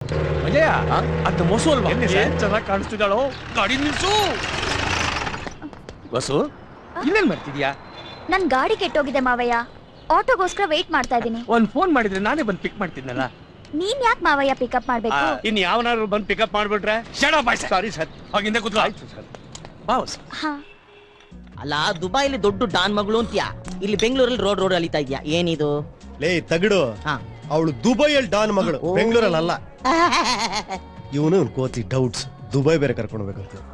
ಅಜಯ ಅದು ಮೊಸು ಅಲ್ವಾ? ಚೆನ್ನಾಗಿ ಕಾಣಿಸ್ತಿದ್ದಾಳೋ. ಗಾಡಿ ನಿಲ್ಸು. ಬಸ್ಸು ಇನ್ನೇನ್ ಮಾಡ್ತಿದ್ಯಾ? ನನ್ ಗಾಡಿ ಕೆಟ್ಟೋಗಿದೆ ಮಾವಯ್ಯ, ಆಟೋಗೋಸ್ಕರ ವೇಟ್ ಮಾಡ್ತಾ ಇದೀನಿ. ಒಂದ್ ಫೋನ್ ಮಾಡಿದ್ರೆ ನಾನೇ ಬಂದು ಪಿಕ್ ಮಾಡ್ತಿದ್ನಲ್ಲ. ನೀನ್ ಯಾಕೆ ಮಾವಯ್ಯ ಪಿಕಪ್ ಮಾಡ್ಬೇಕು? ಇನ್ ಯಾವನಾದ್ರು ಬಂದು ಪಿಕಪ್ ಮಾಡ್ಬಿಟ್ರೆ ಸಾರಿ ಸರ್, ಹಾಗಿಂದ ಕೂತ್ಕೋ. ಆಯ್ತು ಸರ್. ಬಾಸ್ ಅಲ್ಲ, ದುಬೈಲಿ ದೊಡ್ಡ ಡಾನ್ ಮಗಳು ಅಂತ್ಯಾ, ಇಲ್ಲಿ ಬೆಂಗಳೂರಲ್ಲಿ ರೋಡ್ ಅಲಿತಾ ಇದ್ಯಾ, ಏನಿದು? ಲೇ ತಗಡು, ಅವಳು ದುಬೈಯಲ್ಲಿ ಡಾನ್ ಮಗಳು, ಬೆಂಗಳೂರಲ್ಲಿ ಅಲ್ಲ. ಇವನು ಕೋತಿ ಡೌಟ್ಸ್, ದುಬೈ ಬೇರೆ ಕರ್ಕೊಂಡು ಹೋಗ್ಬೇಕಂತ.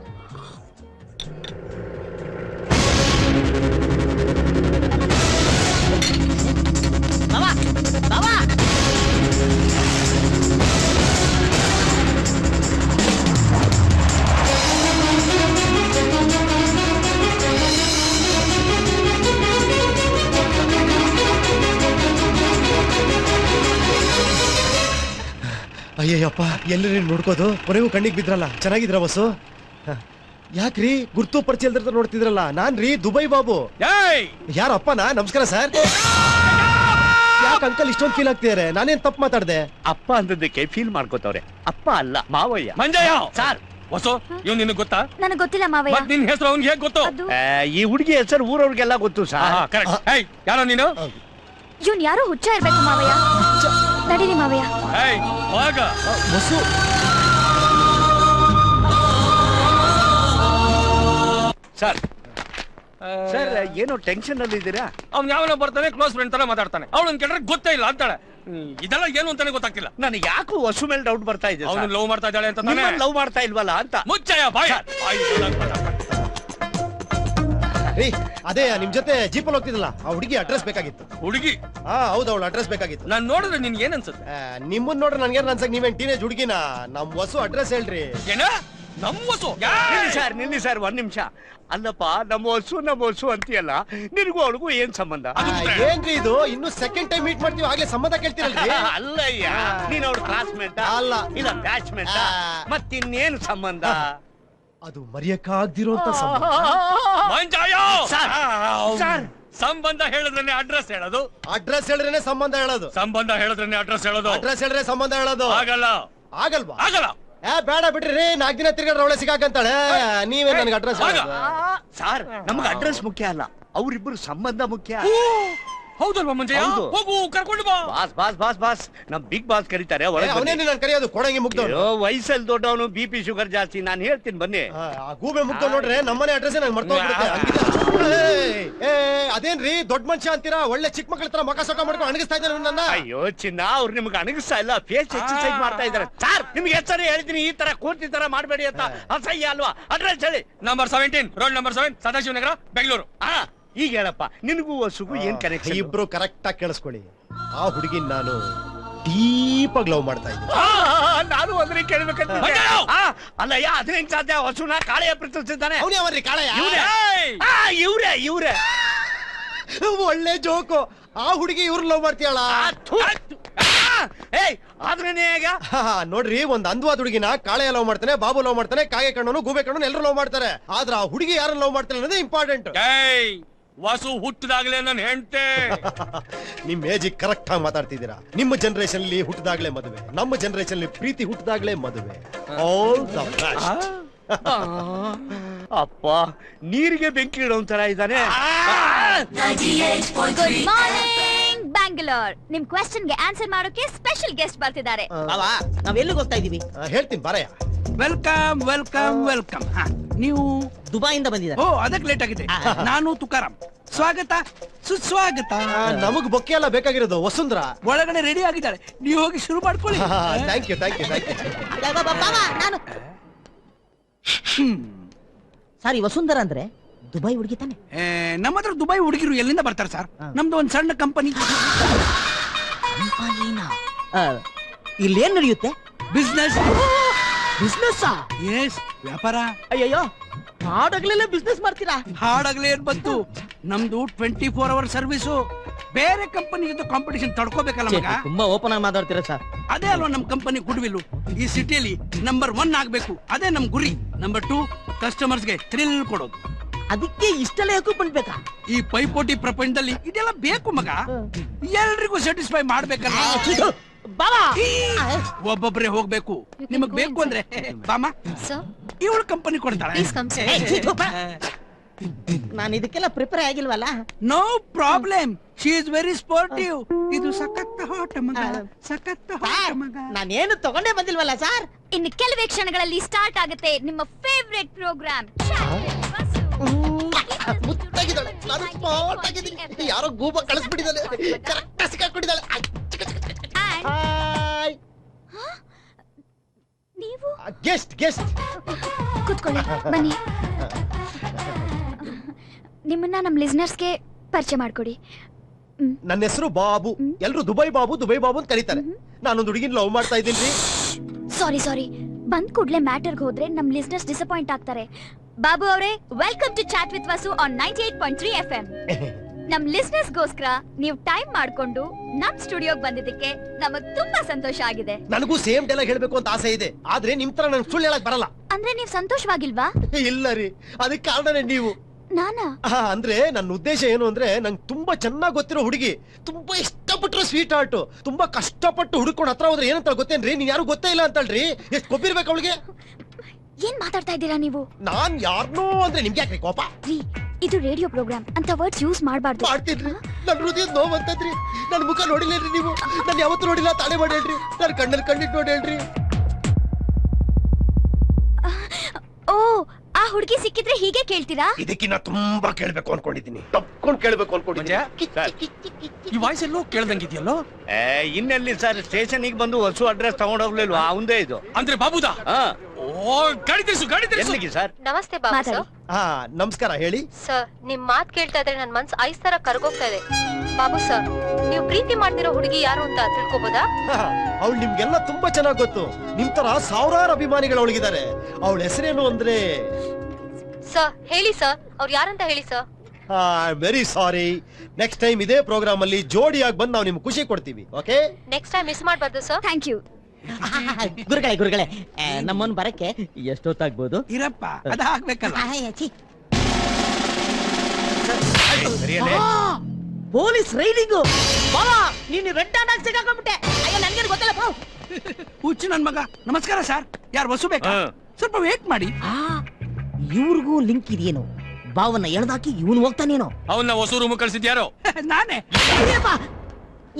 ಅಯ್ಯಯ್ಯಪ್ಪ, ಎಲ್ಲರೂ ನೋಡ್ಕೋದು ಕೊನೆಗೂ ಕಣ್ಣಿಗೆ ಬಿದ್ರಲ್ಲ. ಚೆನ್ನಾಗಿದ್ರ ಬಸ್ಸು? ಯಾಕ್ರಿ ಗುರ್ತು ಪರಿಚಯ ಇಲ್ದಿರ ನೋಡ್ತಿದ್ರಲ್ಲ? ನಾನ್ ರೀ ದುಬೈ ಬಾಬು. ಯಾರ ಅಪ್ಪನಾ? ನಮಸ್ಕಾರ ಸರ್. ಯಾಕೆ ಅಂಕಲ್ ಇಷ್ಟೊಂದು ಫೀಲ್ ಆಗ್ತಿದಾರೆ? ನಾನೇನ್ ತಪ್ಪು ಮಾತಾಡ್ದೆ? ಅಪ್ಪ ಅಂದದಕ್ಕೆ ಫೀಲ್ ಮಾಡ್ಕೋತವ್ರೆ. ಅಪ್ಪ ಅಲ್ಲ, ಮಾವಯ್ಯ. ಮಂಜಯ್ಯ ಸರ್. ಹೊಸು ಇವ್ ನಿನಗೆ ಗೊತ್ತಾ? ನನಗೆ ಗೊತ್ತಿಲ್ಲ ಮಾವಯ್ಯ. ನಿನ್ ಹೆಸರು ಅವ್ನಿಗೆ ಹೇಗೆ ಗೊತ್ತು? ಈ ಹುಡುಗಿ ಹೆಸರು ಊರವ್ರಿಗೆಲ್ಲ ಗೊತ್ತು ಸರ್. ಯಾರೋ ನೀನು? ಇವ್ನ್ ಯಾರೋ ಹುಚ್ಚ ಇರ್ಬೇಕು ಮಾವಯ್ಯ. ನಡೀರಿ ಮಾವಯ್ಯ. ಬಸ್ಸು ಸರ್ ಸರ್, ಏನೋ ಟೆನ್ಷನ್ ಅಲ್ಲಿ ಇದ್ದೀರಾ? ಅವ್ನು ಯಾವನೋ ಬರ್ತಾನೆ, ಕ್ಲೋಸ್ ಫ್ರೆಂಡ್ ತರ ಮಾತಾಡ್ತಾನೆ. ಅವಳನ್ನ ಕೇಳಿದ್ರೆ ಗೊತ್ತೇ ಇಲ್ಲ ಅಂತಾಳೆ. ಇದೆಲ್ಲ ಏನು ಅಂತಾನೆ ಗೊತ್ತಾಗ್ತಿಲ್ಲ ನನಗೆ. ಯಾಕೋ ಹೊಸು ಮೇಲೆ ಡೌಟ್ ಬರ್ತಾ ಇದೆ. ಅವನು ಲವ್ ಮಾಡ್ತಾ ಇದ್ದಾಳೆ ಅಂತ. ಲವ್ ಮಾಡ್ತಾ ಇಲ್ವಲ್ಲ ಅಂತ. ಮುಚ್ಚಯ್ಯ ಬಾಯ್. ರೀ, ಅದೇ ನಿಮ್ ಜೊತೆ ಜೀಪಲ್ಲಿ ಹೋಗ್ತಿದ್ರಲ್ಲ, ಆ ಹುಡುಗಿ ಅಡ್ರೆಸ್ ಬೇಕಾಗಿತ್ತು. ಹುಡುಗಿ? ಹೌದು, ಅವಳು ಅಡ್ರೆಸ್ ಬೇಕಾಗಿತ್ತು. ನಾನ್ ನೋಡಿದ್ರೆ ನಿನ್ಗೆ ಏನ್ ಅನ್ಸುತ್ತೆ? ನಿಮ್ಮನ್ನ ನೋಡ್ರೆ ನನ್ಗೇನ್ ಅನ್ಸಕ್, ನೀವೇನ್ ಟೀನೇಜ್ ಹುಡುಗಿನ? ನಮ್ ಹೊಸು ಅಡ್ರೆಸ್ ಹೇಳ್ರಿ. ಏನ ನಮ್ಮ ಹೊಸು? ನಿಲ್ಲಿ ಸರ್, ಒಂದ್ ನಿಮಿಷ. ಅಲ್ಲಪ್ಪ, ನಮ್ಮ ಹೊಸು ಅಂತೀಯಲ್ಲ, ನಿನಗೂ ಅವಳಿಗೂ ಏನ್ ಸಂಬಂಧ? ಏನ್ರಿ ಇದು? ಇನ್ನು ಸೆಕೆಂಡ್ ಟೈಮ್ ಮೀಟ್ ಮಾಡ್ತೀವಿ, ಆಗ್ಲೇ ಸಂಬಂಧ ಕೇಳ್ತೀರಲ್ರಿ? ಅಲ್ಲಯ್ಯ, ನೀನ್ ಅವ್ರ ಕ್ಲಾಸ್ಮೇಟ್ ಅಲ್ಲ, ಇಲ್ಲ ಬ್ಯಾಚ್ಮೇಟ್, ಮತ್ತಿನ್ನೇನು ಸಂಬಂಧ? ಅದು ಮರೆಯಕ್ಕಾಗ್ದಿರೋಂತ ಸಂಬಂಧ. ಸಂಬಂಧ ಹೇಳಿದ್ರೆ ಅಡ್ರೆಸ್ ಹೇಳೋದು. ಅಡ್ರೆಸ್ ಹೇಳಿದ್ರೆ ಸಂಬಂಧ ಹೇಳೋದು. ಸಂಬಂಧ ಹೇಳಿದ್ರೆ ಅಡ್ರೆಸ್ ಹೇಳೋದು. ಅಡ್ರೆಸ್ ಹೇಳಿದ್ರೆ ಸಂಬಂಧ ಹೇಳೋದು. ಆಗಲ್ಲ. ಆಗಲ್ವಾ? ಆಗಲ್ಲ. ಬೇಡ ಬಿಡ್ರಿ, 4 ದಿನ ತಿರ್ಗಾಡ್ರೆ ಅವಳೆ ಸಿಗಾಕಂತಾಳೆ. ನೀವೇ ನನಗೆ ಅಡ್ರೆಸ್ ಸರ್, ನಮ್ಗೆ ಅಡ್ರೆಸ್ ಮುಖ್ಯ ಅಲ್ಲ, ಅವರಿಬ್ಬರು ಸಂಬಂಧ ಮುಖ್ಯ. ಹೌದಲ್ವಾ ಮಂಜಯ್ಯ? ಹೋಗು, ಕರ್ಕೊಂಡು ಬಾ. ಬಾಸ್ ನಮ್ ಬಿಗ್ ಬಾಸ್ ಕರೀತಾರೆ. ಅವನೇನು ನಾನು ಕರೆಯೋದು? ಕೊಡಂಗಿ ಮುಗ್ದವನು, ವಯಸ್ಸಲ್ಲಿ ದೊಡ್ಡವನು, BP ಶುಗರ್ ಜಾಸ್ತಿ. ನಾನು ಹೇಳ್ತೀನಿ ಬನ್ನಿ. ಗೂಬೆ ಮುಗ್ದವ್ ನೋಡ್ರೆ ನಮ್ಮನೆ ಅಡ್ರೆಸ್ ನಂಗೆ ಮರ್ತೋಗ್ಬಿಡುತ್ತೆ. ಅದೇನ್ರಿ ದೊಡ್ಡ ಮನುಷ್ಯ ಅಂತೀರಾ? ಒಳ್ಳೆ ಚಿಕ್ಕ ಮಕ್ಕಳ ತರ ಮಕ ಸೊಕ ಮಾಡ್ಕೊಂಡು ಅಣಗಿಸ್ತಾ ಇದ್ದಾರೆ ನನ್ನ. ಅಯ್ಯೋ ಚಿನ್ನ, ಅವ್ರು ನಿಮ್ಗೆ ಅಣಗಿಸ್ತಾ ಇಲ್ಲ, ಫೇಸ್ ಎಕ್ಸರ್ಸೈಸ್ ಮಾಡ್ತಾ ಇದಾರೆ. ಸರ್, ನಿಮ್ಗೆ ಹೆಸರು ಹೇಳಿದೀನಿ, ಈ ತರ ಕೂರ್ತಿ ತರ ಮಾಡಬೇಡಿ ಅಂತ. ಅಸಹ್ಯ ಅಲ್ವಾ? ಅಡ್ರೆಸ್ ಹೇಳಿ. Number 17, road number 7, Sadashivanagar, Bengaluru. ಈಗ ಹೇಳಪ್ಪ, ನಿನಗೂ ಹೊಸುಗೂ ಏನ್ ಕನೆಕ್ಷನ್? ಇಬ್ರು ಕರೆಕ್ಟ್ ಆಗಿ ಕೇಳಿಸ್ಕೊಳ್ಳಿ. ಆ ಹುಡುಗಿನ ನಾನು ಡೀಪ್ ಆಗಿ ಲವ್ ಮಾಡ್ತಾ ಇದ್ದೀನಿ. ನಾನು ಅಂದ್ರೆ ಕೇಳ್ಬೇಕಂತ. ಅಲ್ಲ, ಅದೇನ್ ಸಾಧ್ಯ? ಹೊಸುನ ಕಾಳೆಯ ಪ್ರೀತಿಸಿದ್ದಾನೆ. ಅವನೇ ಅವನ್ರಿ ಕಾಳೆಯ. ಇವ್ರೆ ಒಳ್ಳೆ ಜೋಕು. ಆ ಹುಡುಗಿ ಇವ್ರು ಲವ್ ಮಾಡ್ತೀಯಳ? ಆದ್ರೆ ನೋಡ್ರಿ, ಒಂದ್ ಅಂದವಾದ ಹುಡುಗಿನ ಕಾಳೆಯ ಲವ್ ಮಾಡ್ತಾನೆ, ಬಾಬು ಲವ್ ಮಾಡ್ತಾನೆ, ಕಾಗೆ ಕಣ್ಣನು, ಗೂಬೆ ಕಣ್ಣನು ಎಲ್ಲರೂ ಲವ್ ಮಾಡ್ತಾರೆ. ಆದ್ರೆ ಆ ಹುಡುಗಿ ಯಾರನ್ನ ಲವ್ ಮಾಡ್ತಾನೆ ಅನ್ನೋದೇ ಇಂಪಾರ್ಟೆಂಟ್. ವಾಸು ಹುಟ್ಟಿದಾಗ್ಲೇ ನನ್ನ ಹೆಂಡತಿ. ನಿಮ್ ಏಜ್ ಕರೆಕ್ಟ್ ಆಗಿ ಮಾತಾಡ್ತಿದ್ದೀರಾ. ನಿಮ್ಮ ಜನರೇಷನ್ ಅಲ್ಲಿ ಹುಟ್ಟಿದಾಗ್ಲೇ ಮದುವೆ, ನಮ್ಮ ಜನರೇಷನ್ ಅಲ್ಲಿ ಪ್ರೀತಿ ಹುಟ್ಟಿದಾಗ್ಲೇ ಮದುವೆ. All the best. ಅಪ್ಪ, ನೀರಿಗೆ ಬೆಂಕಿ ಇಡೋನ್ ತರ ಇದ್ದಾನೆ. Good morning Bangalore. ನಿಮ್ ಕ್ವೆಶ್ಚನ್ ಗೆ ಆನ್ಸರ್ ಮಾಡೋಕೆ ಸ್ಪೆಷಲ್ ಗೆಸ್ಟ್ ಬರ್ತಿದ್ದಾರೆ. ನಾವೆಲ್ಲಿಗೆ ಹೋಗ್ತಾ ಇದೀವಿ? ಹೇಳ್ತೀನಿ ಬಾರಯ್ಯ. Welcome welcome welcome. ನೀವು ದುಬೈಯಿಂದ ಬಂದಿದ್ದಾರೆ? ಓ, ಅದಕ್ಕೆ ಲೇಟ್ ಆಗಿದೆ. ನಾನು ತುಕಾರಾಮ್. ಸ್ವಾಗತ ಸುಸ್ವಾಗತ. ನಮಗ್ ಬೊಕ್ಕೆ ಎಲ್ಲ ಬೇಕಾಗಿರೋದು. ವಸುಂಧರಾ ಒಳಗಡೆ ರೆಡಿ ಆಗಿದ್ದಾರೆ, ನೀವು ಹೋಗಿ ಶುರು ಮಾಡ್ಕೊಳ್ಳಿ. Thank you. ನಾನು ಸಾರಿ, ವಸುಂಧರಾ ಅಂದ್ರೆ ದುಬೈ ಹುಡುಗಿ ತಾನೆ? ನಮ್ಮ ಹತ್ರ ದುಬೈ ಹುಡುಗಿರು ಎಲ್ಲಿಂದ ಬರ್ತಾರೆ ಸರ್? ನಮ್ದು ಒಂದ್ ಸಣ್ಣ ಕಂಪನಿ. ಇಲ್ಲಿ ಏನ್ ನಡೆಯುತ್ತೆ? ಬಿಸ್ನೆಸ್. ಎಸ್, ವ್ಯಾಪಾರ. ಅಯ್ಯಯ್ಯೋ, ಹಾಡಾಗ್ಲೆಲ್ಲ ಬಿಸ್ನೆಸ್ ಮಾಡ್ತೀರಾ? ಹಾಡಾಗ್ಲೇ ಏನ್ ಬಂತು? ನಮ್ದು 24 ಅವರ್ ಸರ್ವಿಸು. ಬೇರೆ ಕಂಪನಿ ಜೊತೆ ಕಾಂಪಿಟೇಷನ್ ತಡ್ಕೋಬೇಕಲ್ಲ ಮಗ. ತುಂಬಾ ಓಪನ್ ಆಗಿ ಮಾತಾಡ್ತೀರಾ ಸರ್. ಅದೇ ಅಲ್ವಾ ನಮ್ ಕಂಪನಿ ಗುಡ್ವಿಲ್. ಈ ಸಿಟಿಯಲ್ಲಿ ನಂಬರ್ 1 ಆಗ್ಬೇಕು, ಅದೇ ನಮ್ ಗುರಿ. ನಂಬರ್ 2, ಕಸ್ಟಮರ್ಸ್ಗೆ ಥ್ರಿಲ್ ಕೊಡೋದು. ಅದಕ್ಕೆ ಇಷ್ಟೆಲ್ಲ ಎಕ್ವಿಪ್ಮೆಂಟ್ ಬೇಕಾ? ಈ ಪೈಪೋಟಿ ಪ್ರಪಂಚದಲ್ಲಿ ಇದೆಲ್ಲ ಬೇಕು ಮಗ. ಎಲ್ರಿಗೂ ಸ್ಯಾಟಿಸ್ಫೈ ಮಾಡ್ಬೇಕಲ್ಲ. ಬಾವಾ ಒಬ್ಬೊಬ್ರೆ ಹೋಗ್ಬೇಕು ನಿಮಗ್ ಬೇಕು ಅಂದ್ರೆ ಬಾಮ ಸರ್ ಇವಳು ಕಂಪನಿ ಕೊಡ್ತಾಳೆ ಪ್ಲೀಸ್ ಕಮ್ ಸರ್. ನಾನು ಇದಕ್ಕೆಲ್ಲ ಪ್ರಿಪೇರ್ ಆಗಿಲ್ವಲ್ಲ. No problem, she is very sportive. ಇದು ಸಖತ್ ಹಾಟ್ ಮಗ, ಸಖತ್ ಹಾಟ್ ಮಗ. ನಾನೇನು ತಗೊಂಡೇ ಬಂದಿಲ್ವಲ್ಲ ಸರ್. ಇನ್ನು ಕೆಲವೇ ಕ್ಷಣಗಳಲ್ಲಿ ಸ್ಟಾರ್ಟ್ ಆಗುತ್ತೆ ನಿಮ್ಮ ಫೇವರೇಟ್ ಪ್ರೋಗ್ರಾಮ್. ಮುತ್ತಾಗಿದ್ದಾಳೆ, ನಾನು ಸ್ಮಾರ್ಟ್ ಆಗಿದ್ದೀನಿ. ಯಾರೋ ಗೂಬ ಕಳಿಸ್ಬಿಟ್ಟಿದ್ದಾನೆ, ಕರೆಕ್ಟ್ ಸಿಕ್ಕಾಕೊಂಡಿದ್ದಾಳೆ. ನೀವು ಗೆಸ್ಟ್ ಗೆಸ್ಟ್ ಕೂತ್ಕೊಳ್ಳಿ, ಬನ್ನಿ. ನಿಮ್ಮನ್ನ ನಮ್ಮ ಲಿಸ್ನರ್ಸ್ಗೆ ಪರಿಚಯ ಮಾಡ್ಕೊಡಿ. ನನ್ನ ಹೆಸರು ಬಾಬು. ಎಲ್ರು ದುಬೈ ಬಾಬು ದುಬೈ ಬಾಬು ಅಂತ ಕರೀತಾರೆ. ನಾನೊಂದು ಹುಡುಗಿನ ಲವ್ ಮಾಡ್ತಾ ಇದ್ದೀನಿ. ಸಾರಿ ಬಂದ್ ಕೂಡ್ಲೆ ಮ್ಯಾಟರ್ಗೆ ಹೋದ್ರೆ ನಮ್ ಲಿಸ್ನರ್ಸ್ ಡಿಸಪಾಯಿಂಟ್ ಆಗ್ತಾರೆ. ಬಾಬು ಅವರೇ, welcome to chat with Vasu on 98.3 FM. ನಮ್ ಲಿಸ್ನರ್ಸ್ ಗೋಸ್ಕರ ನೀವು ಟೈಮ್ ಮಾಡ್ಕೊಂಡು ನಮ್ ಸ್ಟುಡಿಯೋಗ್ ಬಂದಿದ್ದಕ್ಕೆ ನಮಗ್ ತುಂಬಾ ಸಂತೋಷ ಆಗಿದೆ. ನನಗೂ ಸೇಮ್ ಡೈಲಾಗ್ ಹೇಳ್ಬೇಕು ಅಂತ ಆಸೆ ಇದೆ, ಆದ್ರೆ ನಿಮ್ ತರ ನನ್ ಸುಳ್ಳು ಹೇಳಕ್ ಬರಲ್ಲ. ಅಂದ್ರೆ ನೀವ್ ಸಂತೋಷವಾಗಿಲ್ವಾ? ಇಲ್ಲ ರೀ, ಅದಕ್ಕೆ ಕಾರಣನೇ ನೀವು. ನಾನಾ? ಅಂದ್ರೆ ನನ್ನ ಉದ್ದೇಶ ಏನು ಅಂದ್ರೆ, ನಂಗೆ ತುಂಬಾ ಚೆನ್ನಾಗಿ ಗೊತ್ತಿರೋ ಹುಡುಗಿ, ತುಂಬಾ ಇಷ್ಟಪಟ್ಟರು ಸ್ವೀಟ್ ಆರ್ಟ್, ತುಂಬಾ ಕಷ್ಟಪಟ್ಟು ಹುಡುಕೊಂಡು ಹತ್ರ ಹೋದ್ರೆ ಏನಂತ ಗೊತ್ತೇನ್ರಿ? ನೀನ್ ಯಾರು ಗೊತ್ತೇ ಇಲ್ಲ ಅಂತಳ್ರಿ. ಎಷ್ಟು ಕೊಬ್ಬಿರ್ಬೇಕು ಅವಳಿಗೆ. ಏನ್ ಮಾತಾಡ್ತಾ ಇದ್ದೀರಾ ನೀವು? ನಾನ್ ಯಾರನ್ನೋ ಅಂದ್ರೆ ನಿಮ್ಗೆ ಯಾಕ್ರಿ ಕೋಪ? ರೀ, ಇದು ರೇಡಿಯೋ ಪ್ರೋಗ್ರಾಮ್ ಅಂತ ವರ್ಡ್ಸ್ ಯೂಸ್ ಮಾಡಬಾರ್ದು. ಮಾಡ್ತಿದ್ರಿ, ನನ್ ಹೃದಯ ನೋವು ಅಂತದ್ರಿ. ನನ್ ಮುಖ ನೋಡಿಲ್ರಿ ನೀವು, ನನ್ ಯಾವತ್ತೂ ನೋಡಿಲ್ಲ. ತಾಳೆ ಮಾಡಿ ಹೇಳ್ರಿ, ನನ್ ಕಣ್ಣಲ್ಲಿ ಕಣ್ಣಿಟ್ಟು ನೋಡಿ ಹೇಳ್ರಿ. ಓ, ಆ ಹುಡುಗಿ ಸಿಕ್ಕಿದ್ರೆ ಹೀಗೆ ಕೇಳ್ತೀರಾ? ಇದಕ್ಕಿನ್ನ ತುಂಬಾ ಕೇಳ್ಬೇಕು ಅನ್ಕೊಂಡಿದ್ದೀನಿ, ತಪ್ಕೊಂಡ್ ಕೇಳ್ಬೇಕು ಅನ್ಕೊಂಡಿದ್ದೀನಿ. ಈ ವಾಯ್ಸ್ ಎಲ್ಲೋ ಕೇಳ್ದಂಗಿದ್ಯಲ್ಲೋ. ಇನ್ನೆಲ್ಲಿ ಸರ್, ಸ್ಟೇಷನ್ ಬಂದು ಹೊಸ ಅಡ್ರೆಸ್ ತಗೊಂಡೋಗ್ಲಿಲ್ವಾ? ಅವಂದೇ ಇದು. ಅಂದ್ರೆ ಬಾಬುದಾ? ಓ, ಗಾಡಿ ತಿರ್ಸು ಎಲ್ಲಿಗೆ ಸರ್? ನಮಸ್ತೆ ಬಾಬು ಮಾತಾಡಿ. ಸರ್. ಹಾ ನಮಸ್ಕಾರ, ಹೇಳಿ. ಸರ್, ನಿಮ್ ಮಾತ್ ಕೇಳ್ತಾ ಇದ್ರೆ ನನ್ ಮನ್ಸ್ ಐಸ್ ತರ ಕರ್ಗೋಗ್ತಾ ಇದೆ. ಬಾಬು ಸರ್, ನೀವು ಪ್ರೀತಿ ಮಾಡ್ತಿರೋ ಹುಡುಗಿ ಯಾರು ಅಂತ ತಿಳ್ಕೊಬೋದಾ? ಅವಳು ನಿಮ್ಗೆಲ್ಲ ತುಂಬಾ ಚೆನ್ನಾಗ್ ಗೊತ್ತು. ನಿಮ್ ತರ ಸಾವಿರಾರು ಅಭಿಮಾನಿಗಳು ಅವಳಿಗಿದ್ದಾರೆ. ಅವಳ ಹೆಸರೇನು ಅಂದ್ರೆ? ಸರ್ ಹೇಳಿ ಸರ್, ಅವ್ರು ಯಾರಂತ ಹೇಳಿ sir. Very sorry. Next time ಇದೇ ಪ್ರೋಗ್ರಾಮ್ ಅಲ್ಲಿ ಜೋಡಿಯಾಗಿ ಬಂದು ನಾವು ನಿಮ್ಗೆ ಖುಷಿ ಕೊಡ್ತೀವಿ. ಓಕೆ, ನೆಕ್ಸ್ಟ್ ಟೈಮ್ ಮಿಸ್ ಮಾಡ್ಬಾರ್ದು ಸರ್. Thank you. ಗುರುಗಳೇ ನಮ್ಮನ್ ಬರಕ್ಕೆ ಎಷ್ಟೊತ್ತಾಗ್ಬೋದು? ಇರಪ್ಪ, ಅದ ಹಾಕ್ಬೇಕಲ್ಲ. Police riding. ಬಾವಾ, ನೀನು ರೆಡ್ ಆಗಿ ಸಿಗಾಕೊಂಡ್ಬಿಟ್ಟೆ. ಅಯ್ಯೋ, ನನ್ಗೇನು ಗೊತ್ತಿಲ್ಲ. ಹುಚ್ಚು ನನ್ ಮಗ. ನಮಸ್ಕಾರ ಸರ್, ಯಾರು ವಸು ಬೇಕಾ? ಸ್ವಲ್ಪ ವೇಟ್ ಮಾಡಿ. ಇವ್ರಿಗೂ ಲಿಂಕ್ ಇದೆಯೇನೋ? ಬಾವನ್ನ ಎಳ್ದಾಕಿ ಇವನು ಹೋಗ್ತಾನೇನೋ. ಅವನ್ನ ಹೊಸ ರೂಮ್ ಕಳ್ಸಿದ್ಯಾರೋ? ನಾನೇ.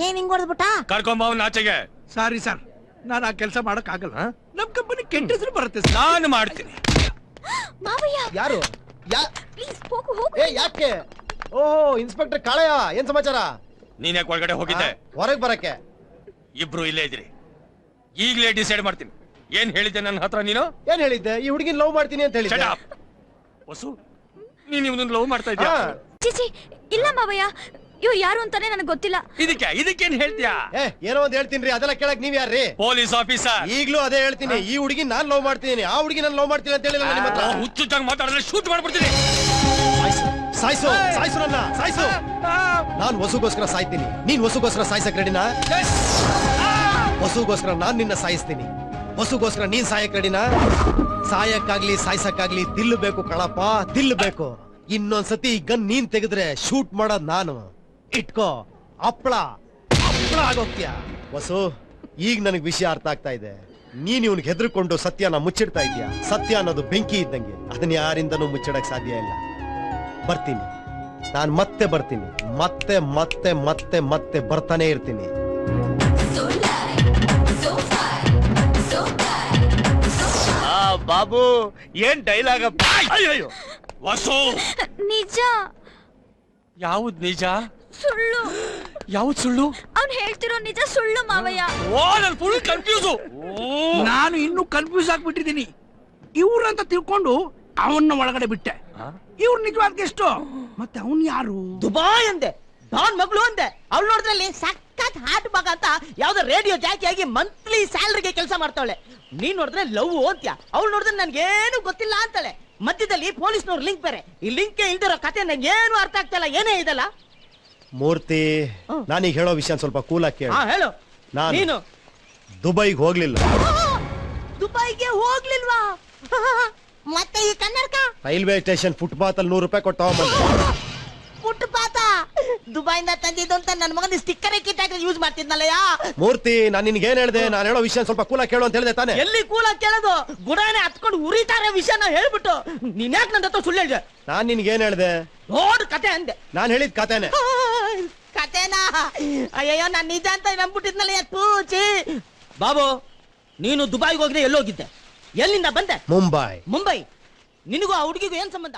ಏನ್ ಹಿಂಗ್ ಹೊಡೆದ್ಬಿಟ್ಟ? ಕರ್ಕೊಂಬ ಅವನ್ನ ಆಚೆಗೆ. ಸಾರಿ ಸರ್, ನಾನು ಆ ಕೆಲಸ ಮಾಡಕ್ ಆಗಲ್ಲ. ನಮ್ ಕಂಪನಿ ಕೆಟ್ಟ ಹೆಸರು ಬರುತ್ತೆ ಸರ್. ನಾನು ಮಾಡ್ತೀನಿ. ಮಾವಯ್ಯ, ಯಾರು? ಪ್ಲೀಸ್ ಹೋಗು ಹೋಗು. ಏ ಯಾಕೆ? ಓಹೋ, ಇನ್ಸ್ಪೆಕ್ಟರ್ ಕಾಳಯ್ಯ, ಏನ್ ಸಮಾಚಾರ? ನೀನ್ ಯಾಕೆ ಒಳಗಡೆ ಹೋಗಿದ್ದೆ? ಹೊರಗ್ ಬರಕ್ಕೆ. ಇಬ್ರು ಇಲ್ಲೇ ಇದ್ರಿ. ಈಗ್ಲೇ ಡಿಸೈಡ್ ಮಾಡ್ತೀನಿ. ಏನ್ ಹೇಳಿದ್ದೆ ನನ್ನ ಹತ್ರ ನೀನು? ಏನ್ ಹೇಳಿದ್ದೆ? ಈ ಹುಡುಗಿನ ಲವ್ ಮಾಡ್ತೀನಿ ಅಂತ ಹೇಳಿದ್ದೆ. Shut up. ವಸು, ನೀನ್ ಇವನನ್ನ ಲವ್ ಮಾಡ್ತಾ ಇದ್ಯಾ? ಚಿಚಿ, ಇಲ್ಲ ಮಾವಯ್ಯ, ಇವ್ರು ಯಾರು ಅಂತಾನೆ ನನಗೆ ಗೊತ್ತಿಲ್ಲ. ಇದಕ್ಕೇನ್ ಹೇಳ್ತೀಯಾ? ಏನೋ ಒಂದ್ ಹೇಳ್ತೀನಿ, ಅದೆಲ್ಲ ಕೇಳಕ್ ನೀವ್ ಯಾರ್ರಿ? Police officer. ಈಗ್ಲೂ ಅದೇ ಹೇಳ್ತೀನಿ. ಈ ಹುಡುಗಿ ನಾನ್ ಲವ್ ಮಾಡ್ತೀನಿ, ಆ ಹುಡುಗಿ ನಾನ್ ಲವ್ ಮಾಡ್ತೀನಿ ಅಂತ ಹೇಳಿಲ್ಲ ನಿಮ್ಮ ಹತ್ರ. ಹುಚ್ಚುಚ್ಚಾಗಿ ಮಾತಾಡಿದ್ರೆ ಶೂಟ್ ಮಾಡ್ಬಿಡ್ತೀನಿ. ಸಾಯ್ಸು ಸಾಯ್ಸು ನನ್ನ ಸಾಯ್ಸು. ನಾನ್ ವಸುಗೋಸ್ಕರ ಸಾಯ್ತೀನಿ, ನೀನ್ ವಸುಗೋಸ್ಕರ ಸಾಯ್ಸಕ್ ರೆಡಿನಾ? ವಸುಗೋಸ್ಕರ ನಾನ್ ನಿನ್ನ ಸಾಯಿಸ್ತೀನಿ, ವಸುಗೋಸ್ಕರ ನೀನ್ ಸಾಯಕ್ ರೆಡಿನಾ? ಸಾಯಕ್ಕಾಗ್ಲಿ ಸಾಯ್ಸಕ್ಕಾಗ್ಲಿ ದಿಲ್ಲು ಬೇಕು ಕಣಪ್ಪ, ದಿಲ್ಲು ಬೇಕು. ಇನ್ನೊಂದ್ಸತಿ ಈ ಗನ್ ನೀನ್ ತೆಗೆದ್ರೆ ಶೂಟ್ ಮಾಡೋದ್ ನಾನು. ಇಟ್ಕೋ, ಹಪ್ಪಳ ಆಗೋಗ್ತೀಯ. ವಸು, ಈಗ ನನಗ್ ವಿಷಯ ಅರ್ಥ ಆಗ್ತಾ ಇದೆ. ನೀನ್ ಇವ್ನಿಗೆ ಹೆದರ್ಕೊಂಡು ಸತ್ಯನ ಮುಚ್ಚಿಡ್ತಾ ಇದೀಯ. ಸತ್ಯ ಅನ್ನೋದು ಬೆಂಕಿ ಇದ್ದಂಗೆ, ಅದನ್ನ ಯಾರಿಂದನೂ ಮುಚ್ಚಿಡಕ್ ಸಾಧ್ಯ ಇಲ್ಲ. ಬರ್ತೀನಿ, ನಾನ್ ಮತ್ತೆ ಬರ್ತೀನಿ, ಮತ್ತೆ ಮತ್ತೆ ಮತ್ತೆ ಮತ್ತೆ ಬರ್ತಾನೆ ಇರ್ತೀನಿ. ಬಾಬು, ಏನ್ ಡೈಲಾಗ್? ಅಯ್ಯೋ ವಸು, ನಿಜ. ಯಾವ್ದ್ ನಿಜ? ಸುಳ್ಳು. ಯಾವ್ದ್ ಸುಳ್ಳು? ಅವ್ನು ಹೇಳ್ತಿರೋ ನಿಜ ಸುಳ್ಳು ಮಾವಯ್ಯ. ಓ, ನಾನು ಫುಲ್ ಕನ್ಫ್ಯೂಸ್. ನಾನು ಇನ್ನೂ ಕನ್ಫ್ಯೂಸ್ ಆಗ್ಬಿಟ್ಟಿದ್ದೀನಿ. ಇವ್ರಂತ ತಿಳ್ಕೊಂಡು ಅವನ್ನ ಒಳಗಡೆ ಬಿಟ್ಟೆ. ಇವ್ರು ನಿಜವಾದ ಗೆಸ್ಟು. ಮತ್ತೆ ಅವನ್ ಯಾರು? ದುಬಾಯ್ ಅಂದೆ, ಡಾನ್ ಮಗಳು ಅಂದೆ. ಅವ್ಳು ನೋಡಿದ್ರಲ್ಲಿ ಸಖತ್ ಹಾಟ್ ಮಗ ಅಂತ ಯಾವ್ದೋ ರೇಡಿಯೋ ಜಾಕಿ ಆಗಿ ಮಂತ್ಲಿ ಸ್ಯಾಲರಿಗೆ ಕೆಲಸ ಮಾಡ್ತಾಳೆ. ನೀನ್ ನೋಡಿದ್ರೆ ಲವ್ ಅಂತ್ಯ, ಅವ್ಳು ನೋಡಿದ್ರೆ ನನ್ಗೇನು ಗೊತ್ತಿಲ್ಲ ಅಂತಾಳೆ. ಮಧ್ಯದಲ್ಲಿ ಪೊಲೀಸ್ನವ್ರ ಲಿಂಕ್ ಬೇರೆ. ಈ ಲಿಂಕ್ ಇಲ್ದಿರೋ ಕತೆ ನಂಗೆ ಏನು ಅರ್ಥ ಆಗ್ತಾ ಇಲ್ಲ. ಏನೇ ಇದಲ್ಲ ಮೂರ್ತಿ, ನಾನೀಗ ಹೇಳೋ ವಿಷಯ ಸ್ವಲ್ಪ ಕೂಲಾಗಿ ಕೇಳು. ಹೇಳು. ನೀನು ದುಬೈಗೆ ಹೋಗ್ಲಿಲ್ಲ. ದುಬೈಗೆ ಹೋಗ್ಲಿಲ್ವಾ? ಮತ್ತೆ ಈ ಕನ್ನಡಕ ರೈಲ್ವೆ ಸ್ಟೇಷನ್ ಫುಟ್ಪಾತ್ ಅಲ್ಲಿ 100 ರೂಪಾಯಿ ಕೊಟ್ಟು ಫುಟ್ಪಾತ ದುಬೈಯಿಂದ ತಂದಿದ್ದು ಅಂತ ನನ್ನ ಮಗನ ಸ್ಟಿಕ್ಕರ್ ಕಿಟ್ಟಾಗಿ ಯೂಸ್ ಮಾಡ್ತಿದ್ನಲ್ಲಯ್ಯ. ಮೂರ್ತಿ ನಾನ್ ನಿನ್ಗೆ ಏನ್ ಹೇಳ್ದೆ? ನಾನು ಹೇಳೋ ವಿಷಯ ಸ್ವಲ್ಪ ಕೂಲ ಕೇಳು ಅಂತ ಹೇಳ್ದೆ ತಾನೆ? ಎಲ್ಲಿ ಕೂಲ ಕೇಳೋದು? ಗುಡಾನೆ ಹತ್ಕೊಂಡು ಉರಿತಾರೆ ವಿಷಯನ ಹೇಳ್ಬಿಟ್ಟು ನೀನ್ ಯಾಕೆ ನನ್ನ ಹತ್ರ ಸುಳ್ಳು ಹೇಳಿದೆ? ನಾನ್ ನಿನ್ಗೆ ಏನ್ ಹೇಳ್ದೆ? ನೋಡ್ ಕತೆ ಅಂದೆ. ನಾನ್ ಹೇಳಿದ್ ಕತೆನೆ. ಕತೆನಾ? ಅಯ್ಯಯ್ಯೋ ನಾನ್ ನಿಜ ಅಂತ ನಂಬಿಟ್ಟಿದ್ನಲ್ಲ ತೂಚಿ. ಬಾಬು, ನೀನು ದುಬೈಗೆ ಹೋಗಿದೆ, ಎಲ್ಲೋಗಿದ್ದೆ? ಎಲ್ಲಿಂದ ಬಂದೆ? ಮುಂಬೈ. ಮುಂಬೈ. ನಿನಗೂ ಆ ಹುಡುಗಿಗೂ ಏನ್ ಸಂಬಂಧ?